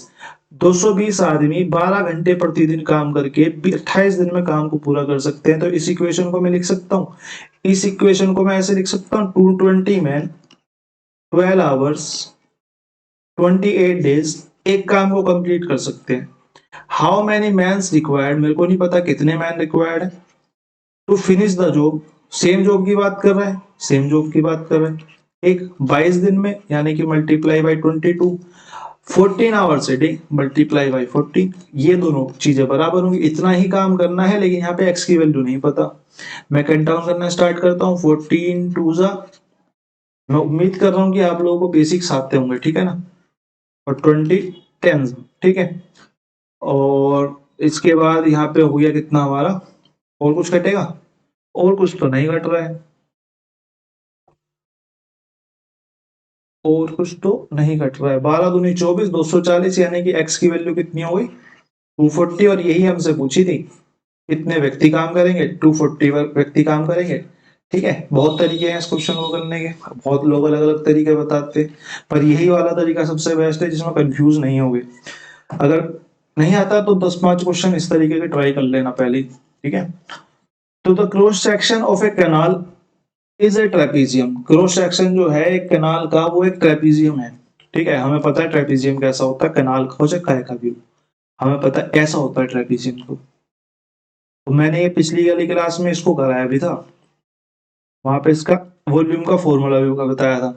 Speaker 1: 220 आदमी 12 घंटे प्रतिदिन काम करके 28 दिन में काम को पूरा कर सकते हैं। तो इस इक्वेशन को मैं लिख सकता हूँ, इस इक्वेशन को मैं ऐसे लिख सकता हूँ 220 मैन 12 आवर्स 28 डेज एक काम को कंप्लीट कर सकते हैं। हाउ मैनी मैन्स रिक्वायर्ड, मेरे को नहीं पता कितने मैन रिक्वायर्ड है to finish the job. Same job की बात कर रहा है, सेम जॉब की बात कर रहा है। एक 22 दिन में, यानी कि multiply by 22, 14 hours a day multiply by 14, ये दोनों चीजें बराबर होंगी। इतना ही काम करना है, लेकिन यहाँ पे एक्स की वैल्यू नहीं पता। मैं कट डाउन करना स्टार्ट करता हूँ। 14 टू जा, मैं उम्मीद कर रहा हूँ कि आप लोगों को बेसिक्स आते होंगे, ठीक है ना। और 20 10, ठीक है। और इसके बाद यहाँ पे हो गया कितना हमारा, और कुछ कटेगा? और कुछ तो नहीं घट रहा है, और कुछ तो नहीं घट रहा है। 12 दूनी 24, 240, यानी कि एक्स की वैल्यू कितनी हो गई? 240। और यही हमसे पूछी थी, कितने व्यक्ति काम करेंगे? 240 व्यक्ति काम करेंगे, ठीक है। बहुत तरीके हैं इस क्वेश्चन को करने के, बहुत लोग अलग अलग तरीके बताते हैं, पर यही वाला तरीका सबसे बेस्ट है जिसमें कंफ्यूज नहीं होगे। अगर नहीं आता तो 10-5 क्वेश्चन इस तरीके के ट्राई कर लेना पहले, ठीक है। तो the cross section of A canal is a trapezium. Cross section जो है एक कैनाल का, वो एक ट्रेपीजियम है, ठीक है। हमें पता है ट्रेपीजियम कैसा होता है, कैनाल का हो चाहे काय का भी हो, हमें पता है कैसा होता है ट्रेपीजियम को। तो मैंने ये पिछली वाली क्लास में इसको कराया भी था, वहां पे इसका वॉल्यूम का फॉर्मूला भी बताया था,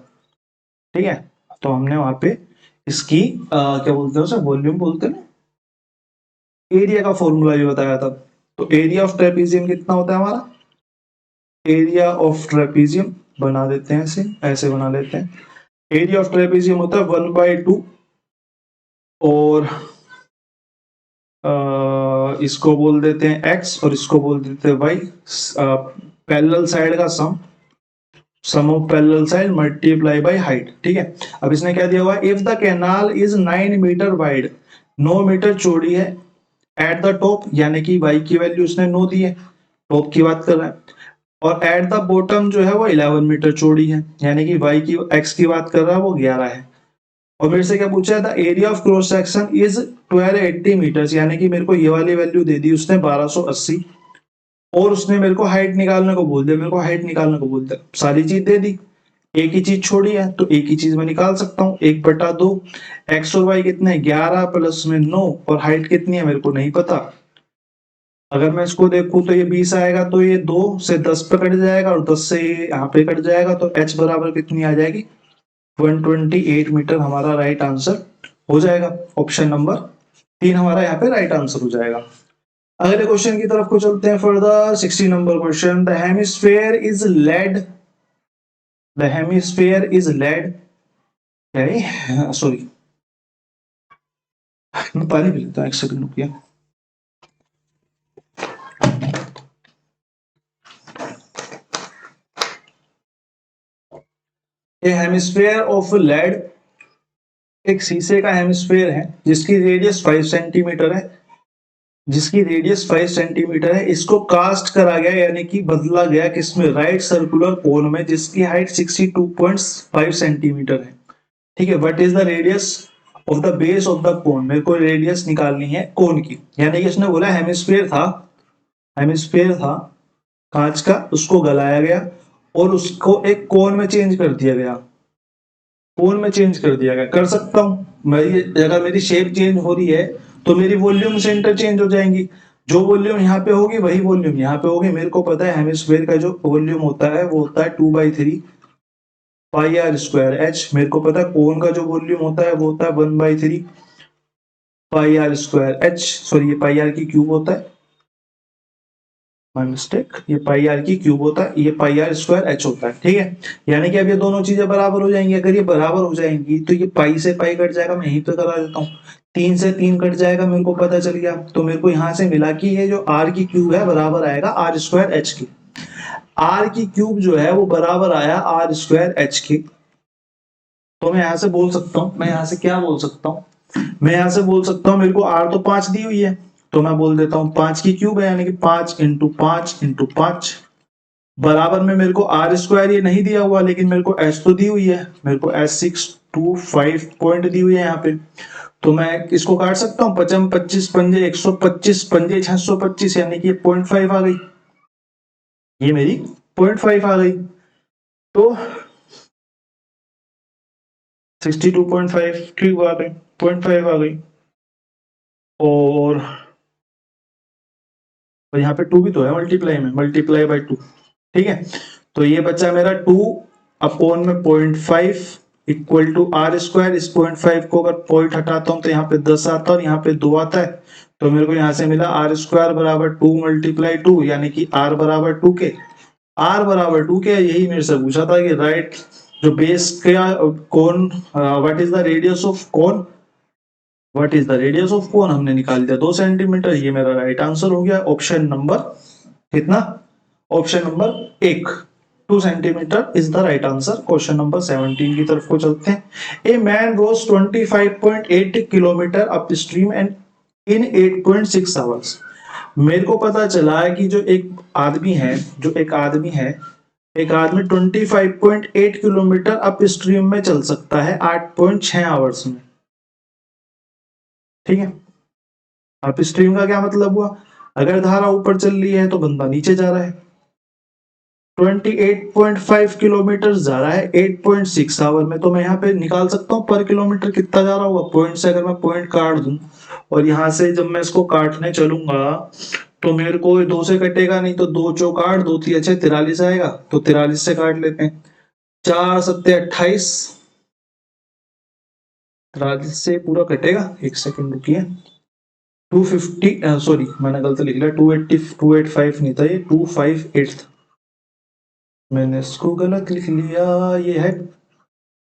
Speaker 1: ठीक है। तो हमने वहां पे इसकी क्या बोलते हैं उसे, वॉल्यूम बोलते हैं ना, एरिया का फॉर्मूला भी बताया था। तो एरिया ऑफ ट्रेपीजियम कितना होता है हमारा? एरिया ऑफ ट्रेपीजियम बना देते हैं, ऐसे ऐसे बना लेते हैं। एरिया ऑफ ट्रेपीजियम होता है 1/2, और इसको बोल देते हैं x और इसको बोल देते हैं y। पैरेलल साइड का sum of parallel side multiply by height, ठीक है। अब इसने क्या दिया हुआ है, if the canal is 9 metre wide, 9 metre चौड़ी है, एट द टॉप, यानी कि y की वैल्यू उसने 9 दी है, टॉप की बात कर रहा है। और एट द बॉटम जो है वो 11 मीटर चौड़ी है, यानी कि y की x की बात कर रहा है वो 11 है। और मेरे से क्या पूछा है, the area of cross section is 1280 metre, यानी कि मेरे को ये वाली वैल्यू दे दी उसने 1280, और उसने मेरे को हाइट निकालने को बोल दिया, मेरे को हाइट निकालने को बोल दिया, सारी चीज दे दी, एक ही चीज छोड़ी है तो एक ही चीज मैं निकाल सकता हूँ, 1/2। एक्स और वाई कितने, 11 प्लस में 9, और हाइट कितनी है मेरे को नहीं पता। अगर मैं इसको देखूं तो ये 20 आएगा, तो ये 2 से 10 पे कट जाएगा, और 10 से यहाँ पे कट जाएगा, तो h बराबर कितनी आ जाएगी? 128 मीटर हमारा राइट आंसर हो जाएगा। ऑप्शन नंबर 3 हमारा यहाँ पे राइट आंसर हो जाएगा। अगले क्वेश्चन की तरफ को चलते हैं further. 60 number question, the hemisphere is lead, the hemisphere is lead, sorry मैं पानी पी लेता हूँ, एक सेकंड रुकिए। ए हेमिस्फीयर ऑफ लेड, एक शीशे का हेमिस्फीयर है जिसकी रेडियस 5 सेंटीमीटर है, जिसकी रेडियस 5 सेंटीमीटर है। इसको कास्ट करा गया, यानी कि बदला गया किसमें, राइट सर्कुलर कोन में, जिसकी हाइट 62.5 सेंटीमीटर है, ठीक है। What is the radius of the base of the cone, मेरे को रेडियस निकालनी है कोन की, यानी कि इसने बोला हेमिस्फीयर था, हेमिस्फीयर था कांच का, उसको गलाया गया और उसको एक कोन में चेंज कर दिया गया, कोन में चेंज कर दिया गया। कर सकता हूं मैं, अगर मेरी शेप चेंज हो रही है तो मेरी वॉल्यूम से इंटरचेंज हो जाएंगी, जो वॉल्यूम यहाँ पे होगी वही वॉल्यूम यहाँ पे होगी। मेरे को पता है हेमिस्फीयर का जो वॉल्यूम होता है वो होता है 2/3 पाई आर स्क्वायर एच। मेरे को पता है कोन का जो वॉल्यूम होता है वो होता है 1/3 पाई आर स्क्वायर एच, सॉरी ये पाई आर की क्यूब होता है, माय मिस्टेक, ये पाई आर की क्यूब होता है, ये पाई आर स्क्वायर एच होता है, ठीक है। यानी कि अब ये दोनों चीजें बराबर हो जाएंगी। अगर ये बराबर हो जाएंगी तो ये पाई से पाई कट जाएगा, मैं यहीं पे करा देता हूँ, 3 से 3 कट जाएगा, मेरे को पता चल गया। तो मेरे को यहाँ से मिला कि ये जो आर की क्यूब है बराबर आएगा आर स्क्वायर एच की। आर की क्यूब जो है वो बराबर आया आर स्क्वायर एच की। तो मैं यहाँ से बोल सकता हूँ, मैं यहाँ से क्या बोल सकता हूँ, मैं यहाँ से बोल सकता हूँ, मेरे को आर तो 5 दी हुई है, तो मैं बोल देता हूँ 5 की क्यूब है, यानी कि 5 इंटू 5 इंटू 5, बराबर में मेरे को आर स्क्वायर ये नहीं दिया हुआ, लेकिन मेरे को एस तो दी हुई है, मेरे को एस 625 पॉइंट दी हुई है यहाँ पे। तो मैं इसको काट सकता हूँ, 55 25 पंजे 125 पंजे 625, यानी कि 0.5 आ गई, ये मेरी 0.5 आ गई। तो 62.5, ठीक बात है, 0.5 आ गई। और यहाँ पे 2 भी तो है मल्टीप्लाई में, मल्टीप्लाई बाय 2, ठीक है। तो ये बचा मेरा 2 अपॉन में 0.5 इक्वल टू आर स्क्वायर। इस 0.5 को अगर पॉइंट हटाता हूं तो यहाँ पे 10 आता है और यहाँ पे 2 आता है, तो मेरे को यहाँ से मिला आर स्क्वायर बराबर 2 मल्टीप्लाई 2, यानी कि आर बराबर 2 के। आर बराबर 2 के, यही मेरे से पूछा था कि राइट जो बेस का cone, what is the radius of cone, what is the radius of cone हमने निकाल दिया 2 सेंटीमीटर। ये मेरा राइट आंसर हो गया, ऑप्शन नंबर कितना, option number 1, 2 centimetre is the right answer. Question number 17 की तरफ को चलते हैं। A man rows 25.8 kilometre upstream and in 8.6 hours. मेरे को पता चला है कि जो एक आदमी है, एक आदमी 25.8 किलोमीटर अप स्ट्रीम में चल सकता है 8.6 आवर्स में, ठीक है। अप स्ट्रीम का क्या मतलब हुआ, अगर धारा ऊपर चल रही है तो बंदा नीचे जा रहा है। 28.5 किलोमीटर जा रहा है 8.6 आवर में, तो मैं यहाँ पे निकाल सकता हूँ पर किलोमीटर कितना जा रहा होगा। पॉइंट से अगर मैं पॉइंट काट दूं और यहाँ से जब मैं इसको काटने चलूंगा तो मेरे को 2 से कटेगा नहीं, तो 2 चौक 8, 2 3 अच्छे 43 आएगा, तो 43 से काट लेते हैं। 4 सत्ते 28, 43 से पूरा कटेगा, एक सेकंड रुकिए। 250, सॉरी मैंने गलत लिख लिया, 280, 285 नहीं था ये, 258 था, मैंने इसको गलत लिख लिया, ये है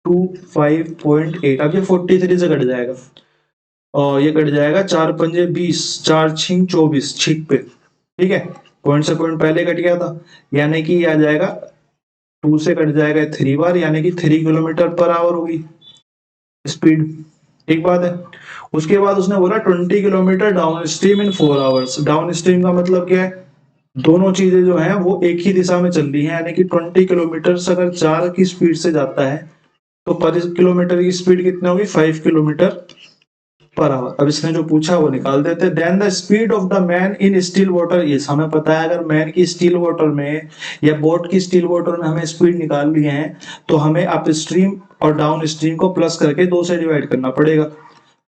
Speaker 1: 25.8। अब ये 43 से कट जाएगा और ये कट जाएगा 4 पंजे 20, 4 छिंग 24 छिक पे, ठीक है। पॉइंट से पॉइंट पहले कट गया था, यानी कि ये आ जाएगा 2 से कट जाएगा 3 बार, यानी कि 3 किलोमीटर पर आवर होगी स्पीड, एक बात है। उसके बाद उसने बोला 20 kilometre down stream in 4 hours. Down stream का मतलब क्या है, दोनों चीजें जो हैं वो एक ही दिशा में चल रही हैं, यानी कि 20 किलोमीटर अगर 4 की स्पीड से जाता है तो पर किलोमीटर की स्पीड कितनी होगी, 5 किलोमीटर पर आवर। अब इसने जो पूछा वो निकाल देते। Then the speed of the man in still water is, हमें पता है अगर मैन की स्टिल वाटर में या बोट की स्टिल वाटर में हमें स्पीड निकालनी है तो हमें अप स्ट्रीम और डाउन स्ट्रीम को प्लस करके 2 से डिवाइड करना पड़ेगा।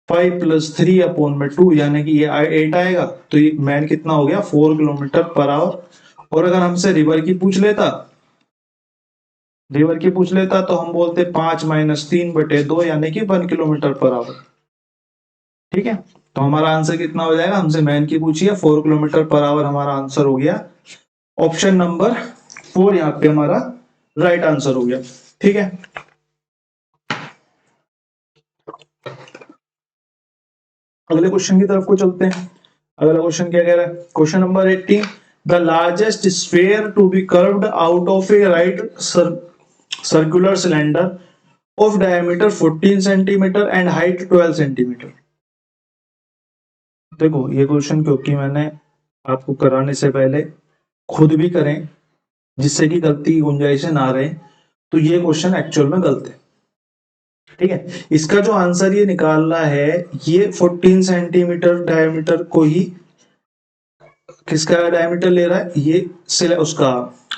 Speaker 1: 5 + 3 अपॉन में 2, यानी कि ये 8 आएगा, तो ये मैन कितना हो गया 4 किलोमीटर पर आवर। और अगर हमसे रिवर की पूछ लेता तो हम बोलते 5 - 3/2, यानी कि 1 किलोमीटर पर आवर, ठीक है। तो हमारा आंसर कितना हो जाएगा, हमसे मैन की पूछी है 4 किलोमीटर पर आवर, हमारा आंसर हो गया ऑप्शन नंबर 4, यहाँ पे हमारा राइट आंसर हो गया, ठीक है। अगले क्वेश्चन की तरफ को चलते हैं। अगला क्वेश्चन क्या कह रहा है, question number 18, the largest sphere to be curved out of a right circular cylinder of diameter 14 centimetre and height 12 centimetre. देखो ये क्वेश्चन क्योंकि मैंने आपको कराने से पहले खुद भी करें जिससे कि गलती की गुंजाइश ना रहे, तो ये क्वेश्चन एक्चुअल में गलत है, ठीक है। इसका जो आंसर ये निकालना है, ये 14 सेंटीमीटर डायमीटर को ही किसका डायमीटर ले रहा है, ये उसका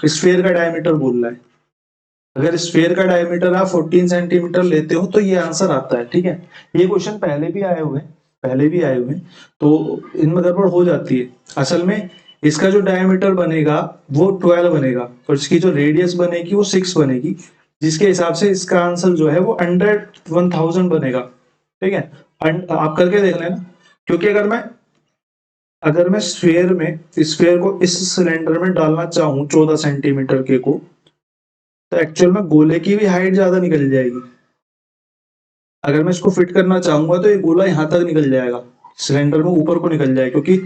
Speaker 1: स्फीयर का डायमीटर बोल रहा है। अगर स्फीयर का डायमीटर आप 14 सेंटीमीटर लेते हो तो ये आंसर आता है, ठीक है। ये क्वेश्चन पहले भी आए हुए तो इनमें गड़बड़ हो जाती है। असल में इसका जो डायमीटर बनेगा वो 12 बनेगा और इसकी जो रेडियस बनेगी वो 6 बनेगी, जिसके हिसाब से इसका आंसर जो है वो 100,000 बनेगा, ठीक है। आप करके देख लेना, क्योंकि अगर मैं स्फीयर को इस सिलेंडर में डालना चाहूं 14 सेंटीमीटर के को, तो एक्चुअल में गोले की भी हाइट ज्यादा निकल जाएगी। अगर मैं इसको फिट करना चाहूंगा तो ये गोला यहां तक निकल जाएगा, सिलेंडर में ऊपर को निकल जाएगा, क्योंकि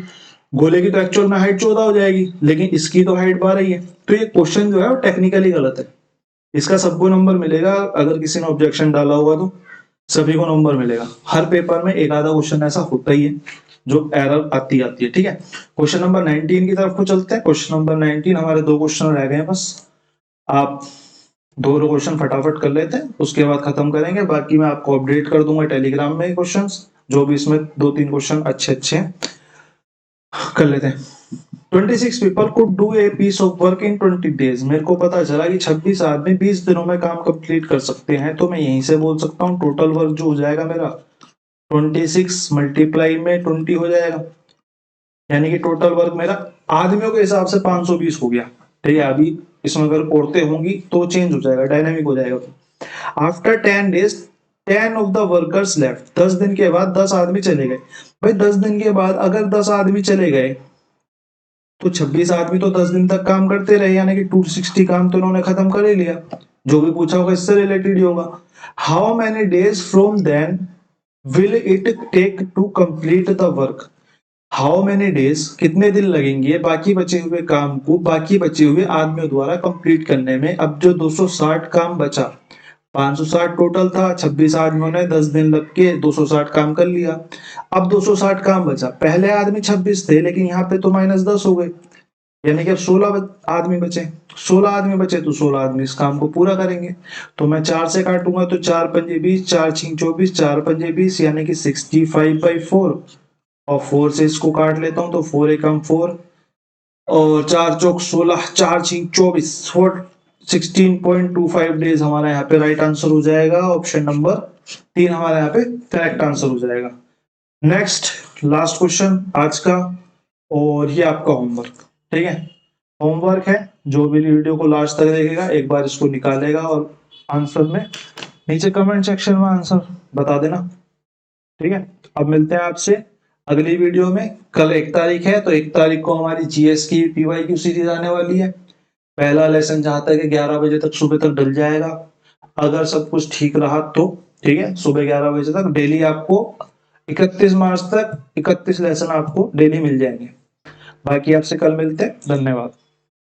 Speaker 1: गोले की तो एक्चुअल में हाइट 14 हो जाएगी, लेकिन इसकी तो हाइट 12 ही है। तो ये क्वेश्चन जो है वो टेक्निकली गलत है। इसका सबको नंबर मिलेगा, अगर किसी ने ऑब्जेक्शन डाला होगा तो सभी को नंबर मिलेगा। हर पेपर में एक आधा क्वेश्चन ऐसा होता ही है जो एरर आती है, ठीक है। क्वेश्चन नंबर 19 की तरफ को चलते हैं। क्वेश्चन नंबर 19, हमारे 2 क्वेश्चन रह गए हैं बस, आप 2 क्वेश्चन फटाफट कर लेते हैं, उसके बाद खत्म करेंगे। बाकी मैं आपको अपडेट कर दूंगा टेलीग्राम में क्वेश्चंस, जो भी इसमें 2-3 क्वेश्चन अच्छे कर लेते हैं। 26 people could do a piece of work in 20 days। मेरे को पता चला कि 26 आदमी 20 दिनों में काम कंप्लीट कर सकते हैं, तो मैं यहीं से बोल सकता हूँ टोटल वर्क जो हो जाएगा मेरा 26 मल्टीप्लाई में 20 हो जाएगा, यानी कि टोटल वर्क मेरा आदमियों के हिसाब से 520 हो गया। ठीक है, अभी इसमें अगर औरतें होंगी तो चेंज हो जाएगा, डायनामिक हो जाएगा। After 10 days 10 of the workers left. 10 दिन के बाद 10 आदमी चले गए। भाई 10 दिन के बाद अगर 10 आदमी चले गए तो 26 आदमी तो 10 दिन तक काम करते रहे, यानी कि 260 काम तो उन्होंने खत्म कर ही लिया। जो भी पूछा होगा इससे रिलेटेड ही होगा। How many days from then will it take to complete the work. How many days कितने दिन लगेंगे बाकी बचे हुए काम को बाकी बचे हुए आदमियों द्वारा कंप्लीट करने में। अब जो 260 काम बचा, 560 टोटल था, 26 आदमियों ने 10 दिन लग के 260 काम कर लिया। अब 260 काम बचा, पहले आदमी 26 थे लेकिन यहाँ पे तो -10 हो गए, यानी कि अब 16 आदमी बचे। 16 आदमी बचे तो 16 आदमी इस काम को पूरा करेंगे। तो मैं 4 से काटूंगा तो 4 पंजे 20, 4 छीं 24, 4 पंजे 20, यानी कि 65/4, और 4 से इसको काट लेता हूं तो 4 एकम 4 और 4 चौक 16, 4 छीं 24, 16.25 डेज हमारा यहाँ पे राइट आंसर हो जाएगा। ऑप्शन नंबर 3 हमारा यहाँ पे करेक्ट आंसर हो जाएगा। नेक्स्ट लास्ट क्वेश्चन आज का, और ये आपका होमवर्क। ठीक है, होमवर्क है, जो भी वीडियो को लास्ट तक देखेगा एक बार इसको निकालेगा और आंसर में नीचे कमेंट सेक्शन में आंसर बता देना। ठीक है, अब मिलते हैं आपसे अगली वीडियो में। कल 1 तारीख है, तो 1 तारीख को हमारी जीएस की पीवाईक्यू सीरीज आने वाली है। पहला लेसन जहां तक है 11 बजे तक सुबह तक डल जाएगा, अगर सब कुछ ठीक रहा तो। ठीक है, सुबह 11 बजे तक डेली आपको 31 मार्च तक 31 लेसन आपको डेली मिल जाएंगे। बाकी आपसे कल मिलते हैं, धन्यवाद।